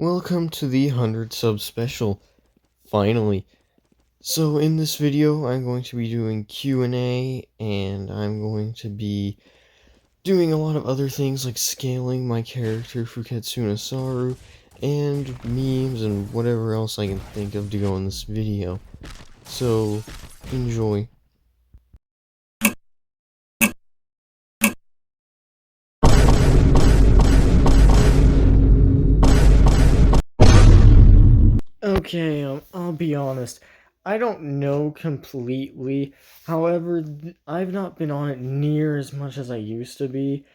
Welcome to the 100 sub special, finally. So in this video, I'm going to be doing Q&A, and I'm going to be doing a lot of other things like scaling my character Fuketsuna Saru, and memes and whatever else I can think of to go in this video. So, enjoy. Okay, I'll be honest. I don't know completely. However, I've not been on it near as much as I used to be.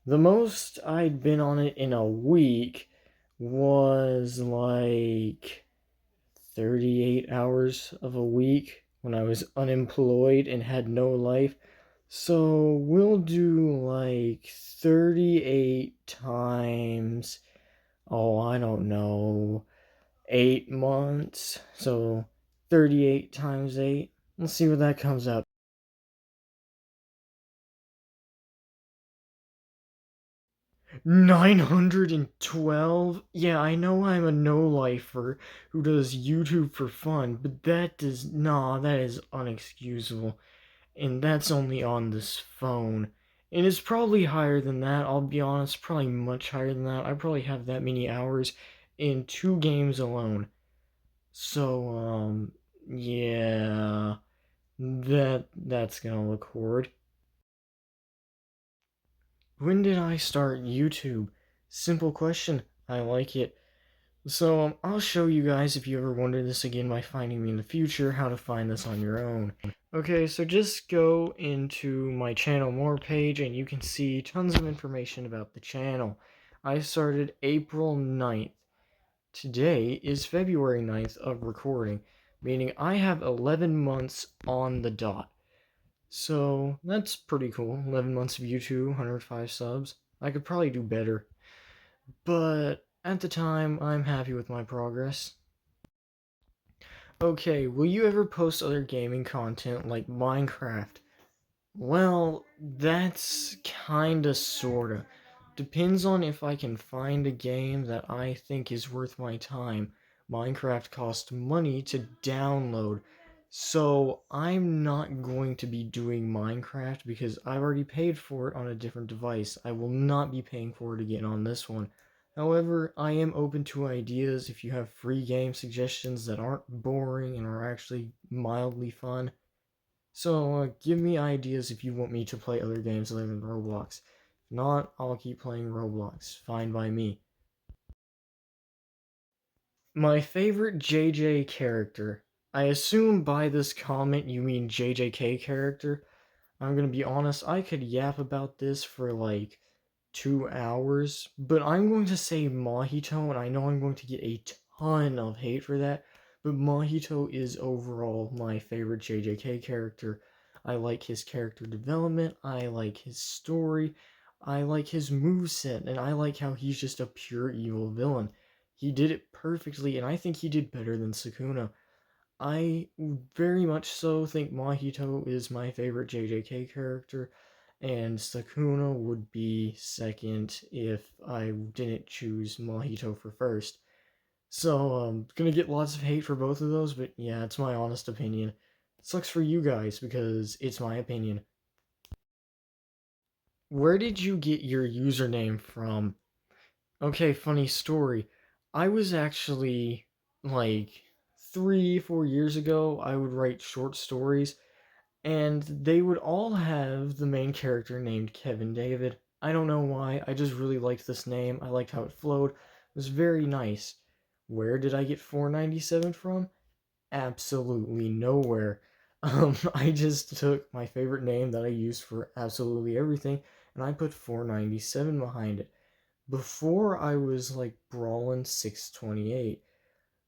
The most I'd been on it in a week was like 38 hours of a week when I was unemployed and had no life. So we'll do like 38 times, oh, I don't know, 8 months. So 38 times 8. Let's see what that comes up. 912? Yeah, I know I'm a no-lifer who does YouTube for fun, but that is unexcusable. And that's only on this phone. And it's probably higher than that, I'll be honest, probably much higher than that. I probably have that many hours in 2 games alone. So, yeah, that's gonna look horrid. When did I start YouTube? Simple question. I like it. So, I'll show you guys, if you ever wonder this again by finding me in the future, how to find this on your own. Okay, so just go into my channel more page and you can see tons of information about the channel. I started April 9th. Today is February 9th of recording, meaning I have 11 months on the dot. So, that's pretty cool. 11 months of YouTube, 105 subs. I could probably do better. But at the time, I'm happy with my progress. Okay, will you ever post other gaming content like Minecraft? Well, that's kinda sorta. Depends on if I can find a game that I think is worth my time. Minecraft costs money to download, so I'm not going to be doing Minecraft because I've already paid for it on a different device. I will not be paying for it again on this one. However, I am open to ideas if you have free game suggestions that aren't boring and are actually mildly fun. So, give me ideas if you want me to play other games other than Roblox. If not, I'll keep playing Roblox. Fine by me. My favorite JJ character. I assume by this comment you mean JJK character. I'm gonna be honest, I could yap about this for like 2 hours, but I'm going to say Mahito, and I know I'm going to get a ton of hate for that, but Mahito is overall my favorite JJK character. I like his character development, I like his story, I like his moveset, and I like how he's just a pure evil villain. He did it perfectly, and I think he did better than Sukuna. I very much so think Mahito is my favorite JJK character, and Sukuna would be second if I didn't choose Mahito for first. So, gonna get lots of hate for both of those, but yeah, it's my honest opinion. It sucks for you guys, because it's my opinion. Where did you get your username from? Okay, funny story. I was actually, like, 3, 4 years ago, I would write short stories, and they would all have the main character named Kevin David. I don't know why, I just really liked this name, I liked how it flowed, it was very nice. Where did I get 497 from? Absolutely nowhere. I just took my favorite name that I used for absolutely everything, and I put 497 behind it. Before I was like Brawlin 628,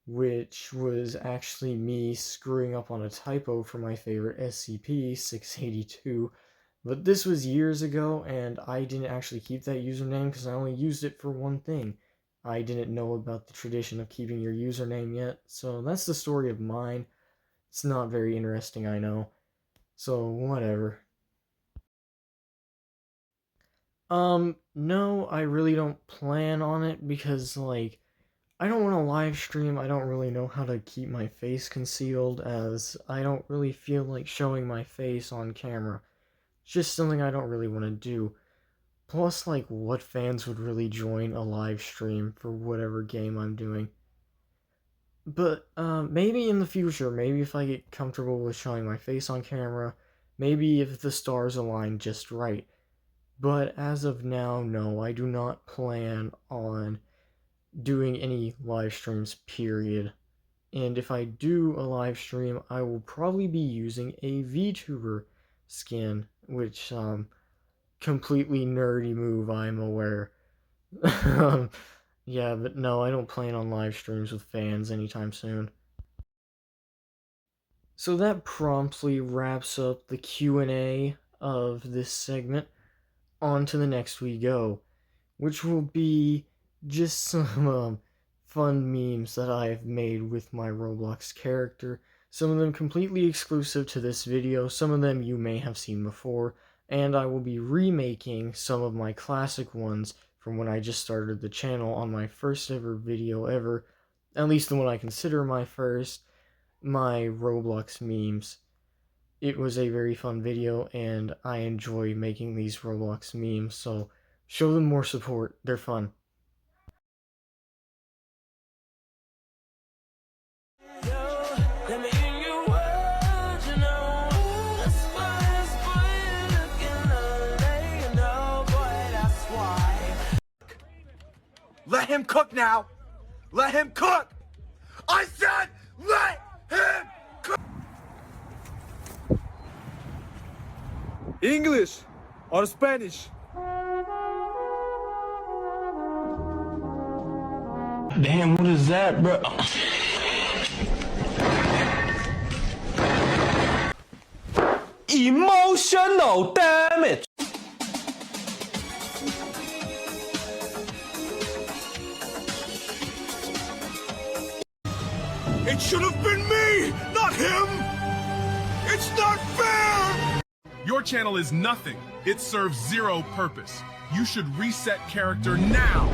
which was actually me screwing up on a typo for my favorite SCP 682. But this was years ago, and I didn't actually keep that username because I only used it for one thing. I didn't know about the tradition of keeping your username yet, so that's the story of mine. It's not very interesting, I know. So, whatever. No, I really don't plan on it because, like, I don't want to live stream. I don't really know how to keep my face concealed, as I don't really feel like showing my face on camera. It's just something I don't really want to do. Plus, like, what fans would really join a live stream for whatever game I'm doing? But maybe in the future, maybe if I get comfortable with showing my face on camera, maybe if the stars align just right. But as of now, no, I do not plan on doing any live streams, period. And if I do a live stream, I will probably be using a VTuber skin, which, completely nerdy move, I'm aware. Yeah, but no, I don't plan on live streams with fans anytime soon. So that promptly wraps up the Q&A of this segment. On to the next we go, which will be just some fun memes that I have made with my Roblox character. Some of them completely exclusive to this video, some of them you may have seen before, and I will be remaking some of my classic ones from when I just started the channel on my first ever video ever, at least the one I consider my first, my Roblox memes. It was a very fun video, and I enjoy making these Roblox memes, so show them more support. They're fun. Let him cook now! Let him cook! I said let him cook! English or Spanish? Damn, what is that, bro? Emotional damage! It should have been me, not him! It's not fair! Your channel is nothing. It serves zero purpose. You should reset character now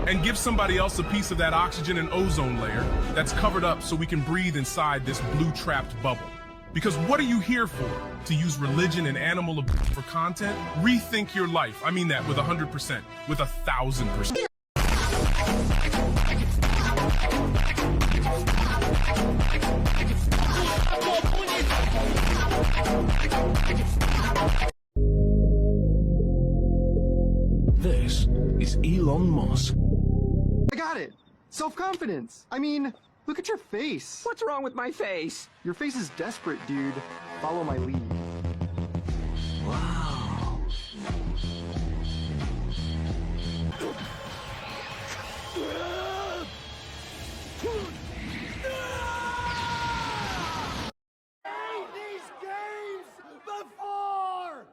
and give somebody else a piece of that oxygen and ozone layer that's covered up so we can breathe inside this blue trapped bubble. Because what are you here for? To use religion and animal abuse for content? Rethink your life. I mean that with 100%, with 1,000%. This is Elon Musk. I got it! Self-confidence! I mean, look at your face! What's wrong with my face? Your face is desperate, dude. Follow my lead. Wow. These games before!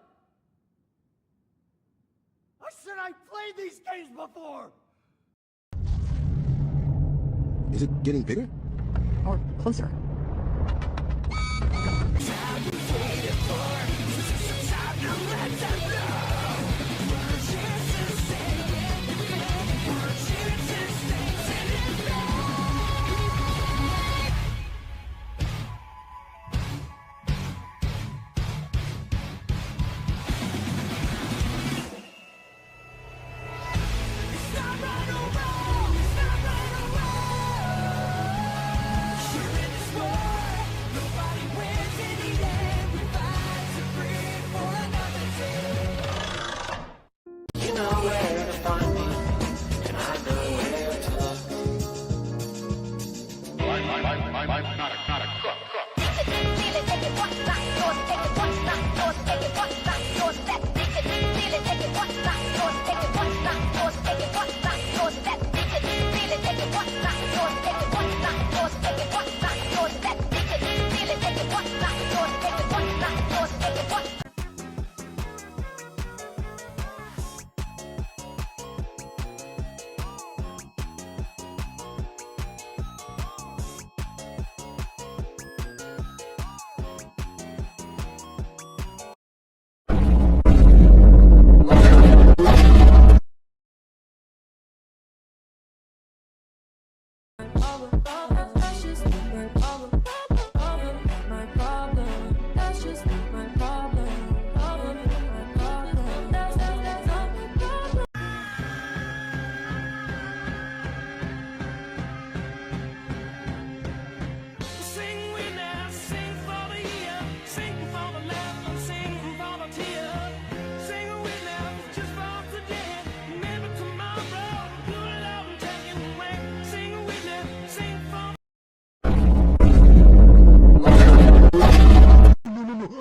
I said I played these games before! Is it getting bigger? Or closer.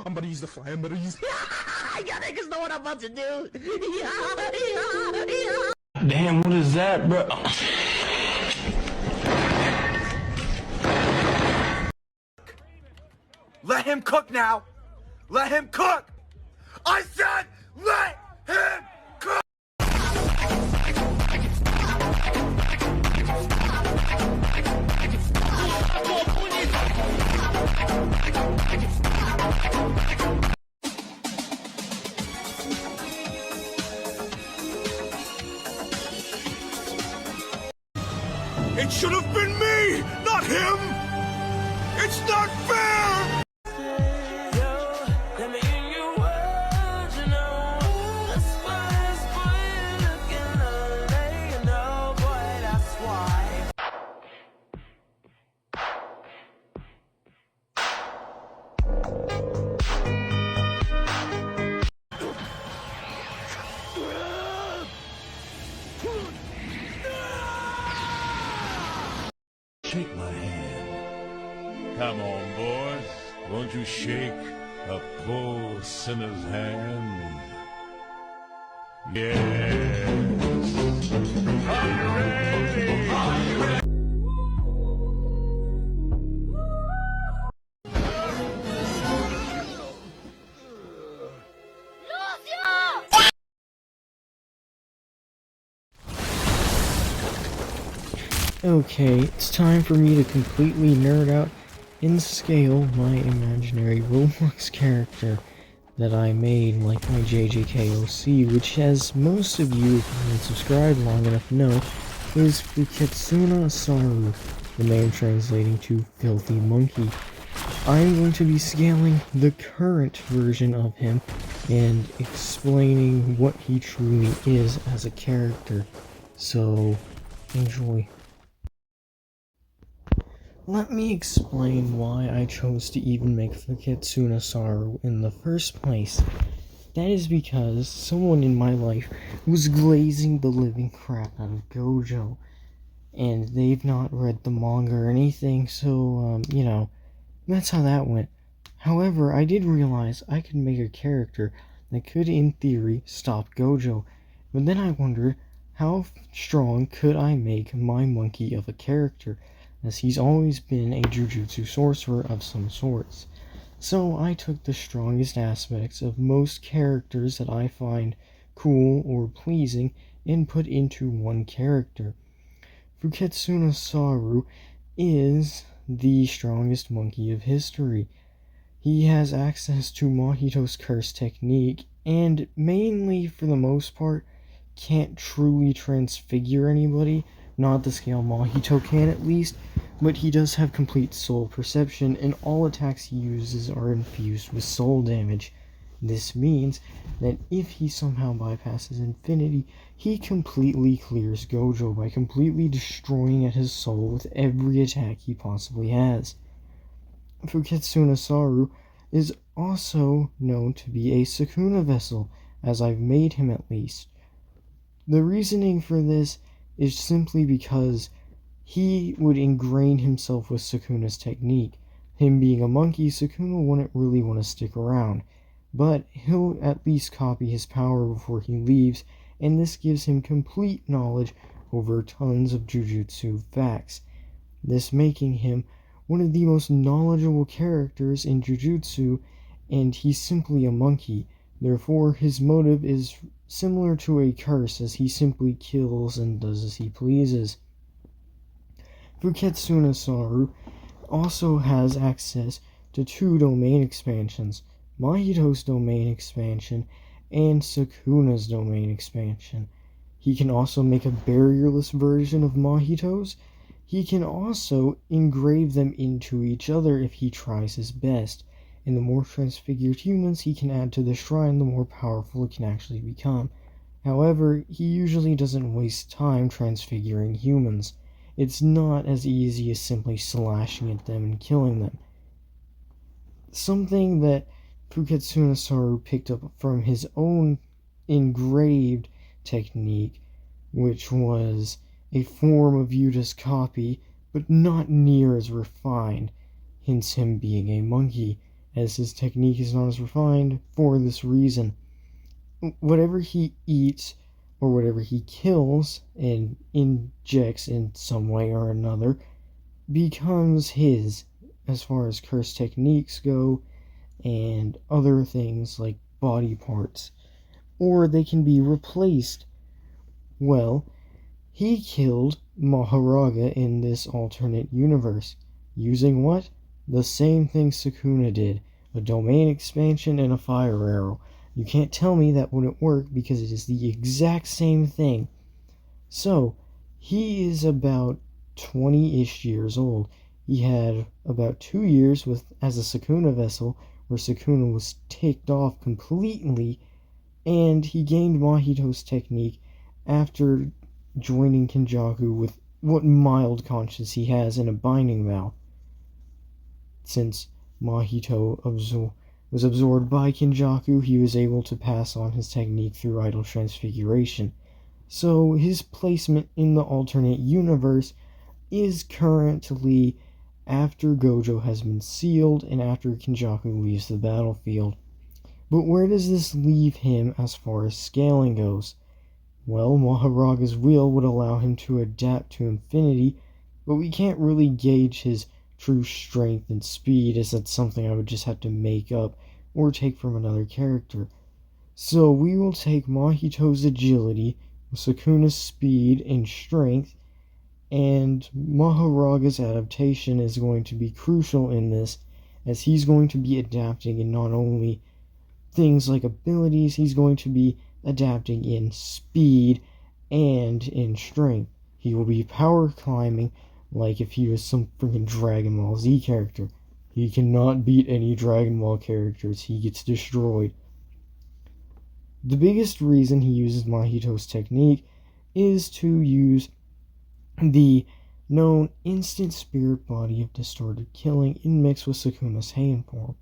I'm about to use the fly. I'm about to use. Y'all niggas know what I'm about to do. Damn, what is that, bro? Let him cook now. Let him cook. I said let him cook. It should have been me, not him. It's not fair. Shake my hand. Come on, boys. Won't you shake a poor sinner's hand? Yes. Are you ready? Are you ready? Okay, it's time for me to completely nerd out and scale my imaginary Roblox character that I made, like my JJKOC, which, as most of you, if you've been subscribed long enough, know, is Fuketsuna Saru, the name translating to Filthy Monkey. I'm going to be scaling the current version of him and explaining what he truly is as a character, so enjoy. Let me explain why I chose to even make Fuketsuna Saru in the first place. That is because someone in my life was glazing the living crap out of Gojo, and they've not read the manga or anything, so, you know, that's how that went. However, I did realize I could make a character that could, in theory, stop Gojo, but then I wondered, how strong could I make my monkey of a character, as he's always been a Jujutsu sorcerer of some sorts. So I took the strongest aspects of most characters that I find cool or pleasing and put into one character. Fuketsuna Saru is the strongest monkey of history. He has access to Mahito's curse technique, and mainly, for the most part, can't truly transfigure anybody, not the scale Mahito can at least, but he does have complete soul perception, and all attacks he uses are infused with soul damage. This means that if he somehow bypasses infinity, he completely clears Gojo by completely destroying at his soul with every attack he possibly has. Fuketsuna Saru is also known to be a Sukuna vessel, as I've made him at least. The reasoning for this is simply because he would ingrain himself with Sukuna's technique. Him being a monkey, Sukuna wouldn't really want to stick around, but he'll at least copy his power before he leaves, and this gives him complete knowledge over tons of Jujutsu facts, this making him one of the most knowledgeable characters in Jujutsu, and he's simply a monkey. Therefore, his motive is similar to a curse, as he simply kills and does as he pleases. Fuketsuna Saru also has access to 2 domain expansions, Mahito's domain expansion and Sukuna's domain expansion. He can also make a barrierless version of Mahito's, he can also engrave them into each other if he tries his best. And the more transfigured humans he can add to the shrine, the more powerful it can actually become. However, he usually doesn't waste time transfiguring humans. It's not as easy as simply slashing at them and killing them. Something that Fuketsuna Saru picked up from his own engraved technique, which was a form of Yuta's copy, but not near as refined, hence him being a monkey, as his technique is not as refined for this reason. Whatever he eats or whatever he kills and injects in some way or another becomes his, as far as cursed techniques go and other things like body parts, or they can be replaced. Well, he killed Maharaga in this alternate universe using what? The same thing Sukuna did, a domain expansion and a fire arrow. You can't tell me that wouldn't work because it is the exact same thing. So, he is about 20-ish years old. He had about 2 years as a Sukuna vessel, where Sukuna was ticked off completely, and he gained Mahito's technique after joining Kenjaku with what mild conscience he has in a binding vow. Since Mahito was absorbed by Kenjaku, he was able to pass on his technique through idle transfiguration. So his placement in the alternate universe is currently after Gojo has been sealed and after Kenjaku leaves the battlefield. But where does this leave him as far as scaling goes? Well, Maharaga's will would allow him to adapt to infinity, but we can't really gauge his true strength and speed, as that's something I would just have to make up or take from another character. So we will take Mahito's agility, Sukuna's speed and strength, and Maharaga's adaptation is going to be crucial in this, as he's going to be adapting in not only things like abilities, he's going to be adapting in speed and in strength. He will be power climbing like if he was some freaking Dragon Ball Z character. He cannot beat any Dragon Ball characters, he gets destroyed. The biggest reason he uses Mahito's technique is to use the known instant spirit body of distorted killing in mix with Sukuna's Heian form.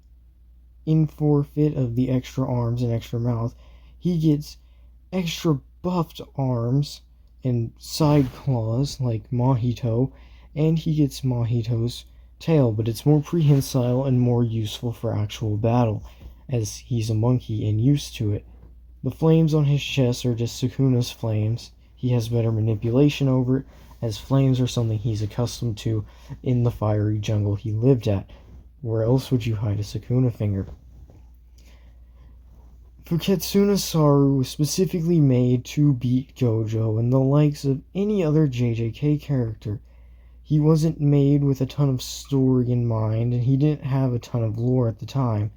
In forfeit of the extra arms and extra mouth, he gets extra buffed arms and side claws like Mahito, and he gets Mahito's tail, but it's more prehensile and more useful for actual battle, as he's a monkey and used to it. The flames on his chest are just Sukuna's flames. He has better manipulation over it, as flames are something he's accustomed to in the fiery jungle he lived at. Where else would you hide a Sukuna finger? Fuketsuna Saru was specifically made to beat Gojo and the likes of any other JJK character. He wasn't made with a ton of story in mind, and he didn't have a ton of lore at the time.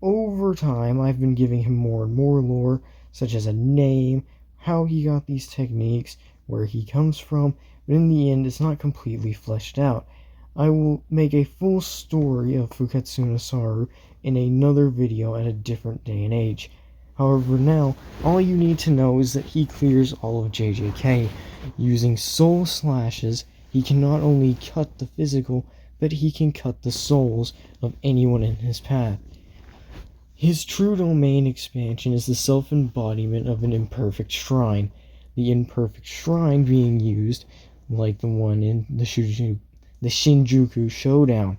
Over time, I've been giving him more and more lore, such as a name, how he got these techniques, where he comes from, but in the end, it's not completely fleshed out. I will make a full story of Fuketsuna Saru in another video at a different day and age. However, now, all you need to know is that he clears all of JJK. Using soul slashes, he can not only cut the physical, but he can cut the souls of anyone in his path. His true domain expansion is the self-embodiment of an imperfect shrine, the imperfect shrine being used like the one in the Shinjuku Showdown.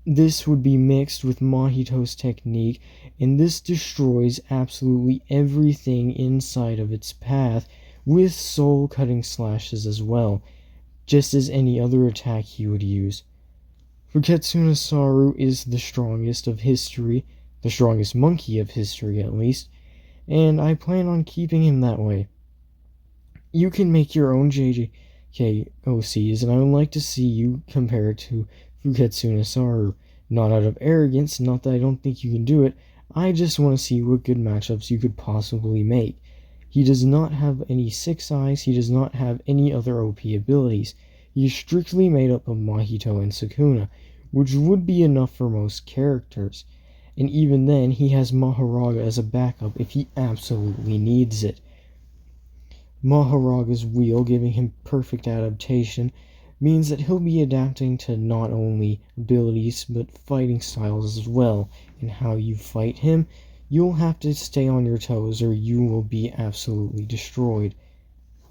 This would be mixed with Mahito's technique, and this destroys absolutely everything inside of its path, with soul-cutting slashes as well, just as any other attack he would use. Fuketsuna Saru is the strongest of history, the strongest monkey of history at least, and I plan on keeping him that way. You can make your own JJK OCs, and I would like to see you compare it to Fuketsuna Saru. Not out of arrogance, not that I don't think you can do it, I just want to see what good matchups you could possibly make. He does not have any 6 eyes, he does not have any other OP abilities. he is strictly made up of Mahito and Sukuna, which would be enough for most characters. And even then, he has Mahoraga as a backup if he absolutely needs it. Maharaga's wheel, giving him perfect adaptation, means that he'll be adapting to not only abilities but fighting styles as well. And how you fight him, you'll have to stay on your toes or you will be absolutely destroyed.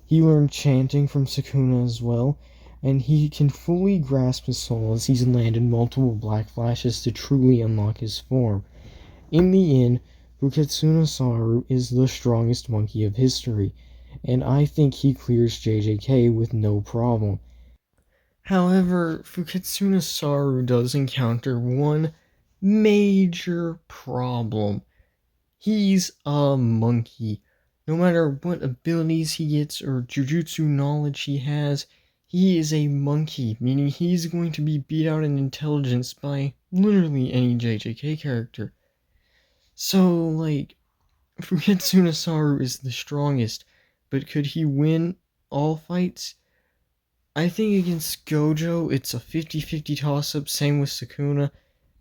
He learned chanting from Sukuna as well, and he can fully grasp his soul as he's landed multiple black flashes to truly unlock his form. In the end, Fuketsuna Saru is the strongest monkey of history, and I think he clears JJK with no problem. However, Fuketsuna Saru does encounter one major problem. He's a monkey. No matter what abilities he gets or jujutsu knowledge he has, he is a monkey, meaning he's going to be beat out in intelligence by literally any JJK character. So, like, Fuketsuna Saru is the strongest, but could he win all fights? I think against Gojo, it's a 50-50 toss-up, same with Sukuna.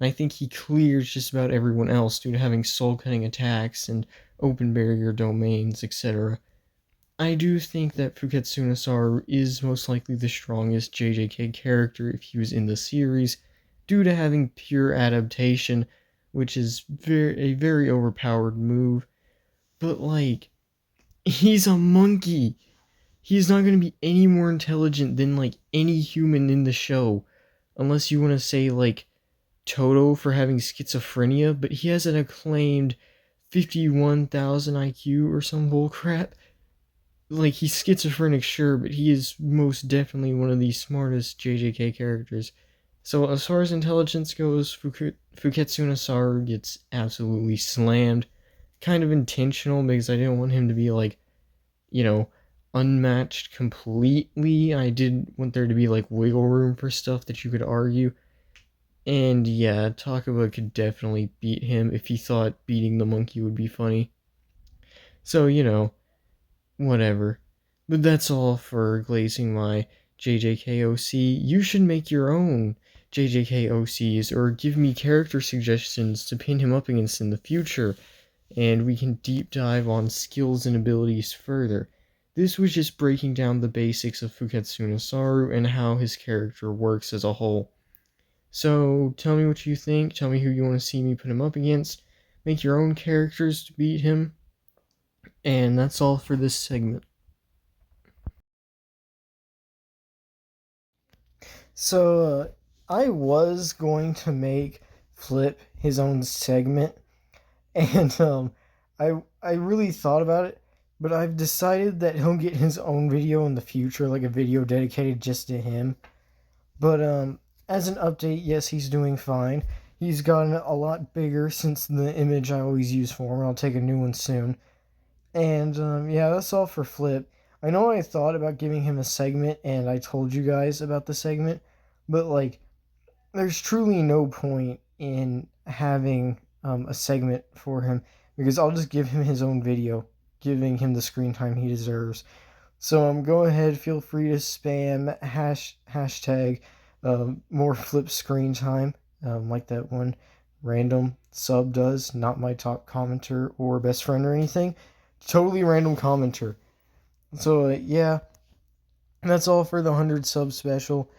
And I think he clears just about everyone else due to having soul-cutting attacks and open barrier domains, etc. I do think that Fuketsuna Saru is most likely the strongest JJK character if he was in the series, due to having pure adaptation, which is a very overpowered move. But, like, he's a monkey. He's not going to be any more intelligent than, like, any human in the show. Unless you want to say, like, Toto for having schizophrenia, but he has an acclaimed 51,000 IQ or some bullcrap. Like, he's schizophrenic, sure, but he is most definitely one of the smartest JJK characters. So as far as intelligence goes, Fuketsuna Saru gets absolutely slammed. Kind of intentional, because I didn't want him to be, like, unmatched completely. I did want there to be, like, wiggle room for stuff that you could argue. And yeah, Takaba could definitely beat him if he thought beating the monkey would be funny. So, whatever. But that's all for glazing my JJKOC. You should make your own JJKOCs or give me character suggestions to pin him up against in the future, and we can deep dive on skills and abilities further. This was just breaking down the basics of Fuketsuna Saru and how his character works as a whole. So, tell me what you think, tell me who you want to see me put him up against, make your own characters to beat him, and that's all for this segment. So, I was going to make Flip his own segment, and I really thought about it, but I've decided that he'll get his own video in the future, like a video dedicated just to him. But as an update, yes, he's doing fine. He's gotten a lot bigger since the image I always use for him. I'll take a new one soon. And yeah, that's all for Flip. I know I thought about giving him a segment, and I told you guys about the segment, but like, there's truly no point in having a segment for him, because I'll just give him his own video, giving him the screen time he deserves. So go ahead, feel free to spam hashtag more Flip screen time, like that one random sub does, not my top commenter or best friend or anything. Totally random commenter. So yeah, that's all for the 100 sub special,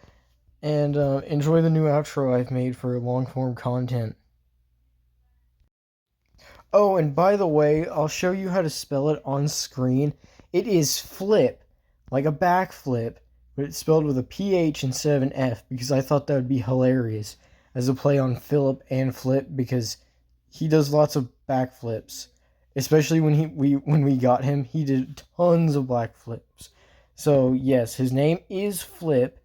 and enjoy the new outro I've made for long form content. Oh, and by the way, I'll show you how to spell it on screen. It is flip, like a backflip, but it's spelled with a PH instead of an F, because I thought that would be hilarious as a play on Philip and Flip, because he does lots of backflips. Especially when we got him, he did tons of backflips. So yes, his name is Flip,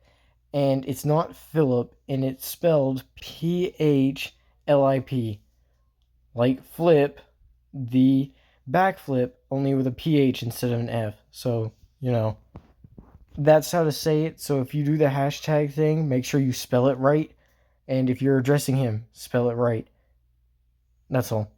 and it's not Philip, and it's spelled PHLIP. Like Flip, the backflip, only with a PH instead of an F. So, that's how to say it. So if you do the hashtag thing, make sure you spell it right. And if you're addressing him, spell it right. That's all.